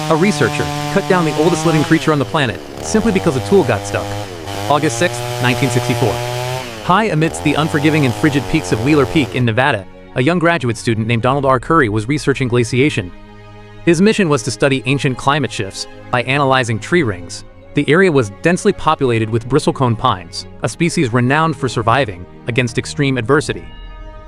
A researcher cut down the oldest living creature on the planet simply because a tool got stuck. August 6, 1964. High amidst the unforgiving and frigid peaks of Wheeler Peak in Nevada, a young graduate student named Donald R. Currey was researching glaciation. His mission was to study ancient climate shifts by analyzing tree rings. The area was densely populated with bristlecone pines, a species renowned for surviving against extreme adversity.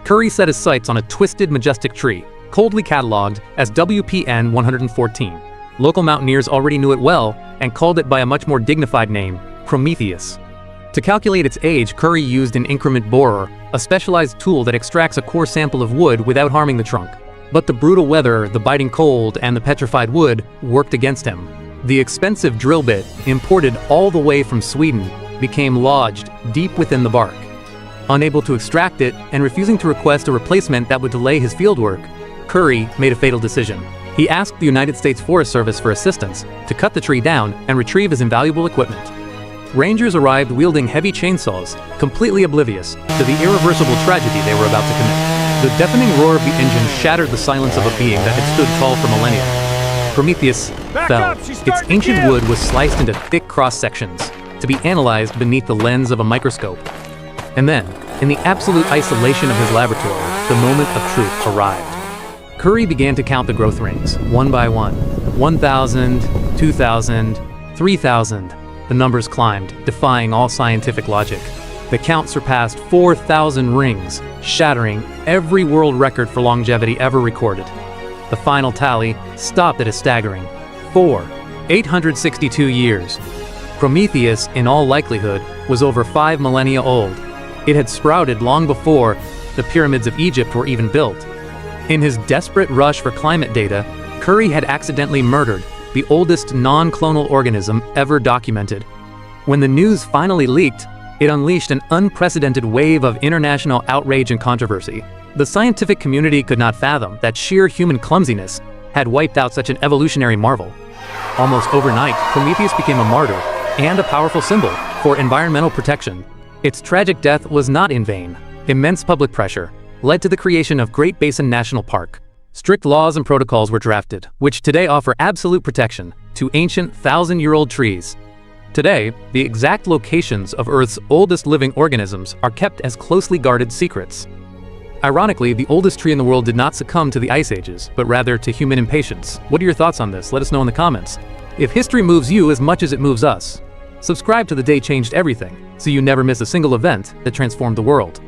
Currey set his sights on a twisted, majestic tree, coldly cataloged as WPN 114. Local mountaineers already knew it well and called it by a much more dignified name, Prometheus. To calculate its age, Currey used an increment borer, a specialized tool that extracts a core sample of wood without harming the trunk. But the brutal weather, the biting cold, and the petrified wood worked against him. The expensive drill bit, imported all the way from Sweden, became lodged deep within the bark. Unable to extract it, and refusing to request a replacement that would delay his fieldwork, Currey made a fatal decision. He asked the United States Forest Service for assistance to cut the tree down and retrieve his invaluable equipment. Rangers arrived wielding heavy chainsaws, completely oblivious to the irreversible tragedy they were about to commit. The deafening roar of the engine shattered the silence of a being that had stood tall for millennia. Prometheus fell. Its ancient wood was sliced into thick cross-sections to be analyzed beneath the lens of a microscope. And then, in the absolute isolation of his laboratory, the moment of truth arrived. Currey began to count the growth rings, one by one. 1,000, 2,000, 3,000. The numbers climbed, defying all scientific logic. The count surpassed 4,000 rings, shattering every world record for longevity ever recorded. The final tally stopped at a staggering 862 years. Prometheus, in all likelihood, was over 5 millennia old. It had sprouted long before the pyramids of Egypt were even built. In his desperate rush for climate data, Currey had accidentally murdered the oldest non-clonal organism ever documented. When the news finally leaked, it unleashed an unprecedented wave of international outrage and controversy. The scientific community could not fathom that sheer human clumsiness had wiped out such an evolutionary marvel. Almost overnight, Prometheus became a martyr and a powerful symbol for environmental protection. Its tragic death was not in vain. Immense public pressure led to the creation of Great Basin National Park. Strict laws and protocols were drafted, which today offer absolute protection to ancient 1,000-year-old trees. Today, the exact locations of Earth's oldest living organisms are kept as closely guarded secrets. Ironically, the oldest tree in the world did not succumb to the ice ages, but rather to human impatience. What are your thoughts on this? Let us know in the comments. If history moves you as much as it moves us, subscribe to The Day Changed Everything so you never miss a single event that transformed the world.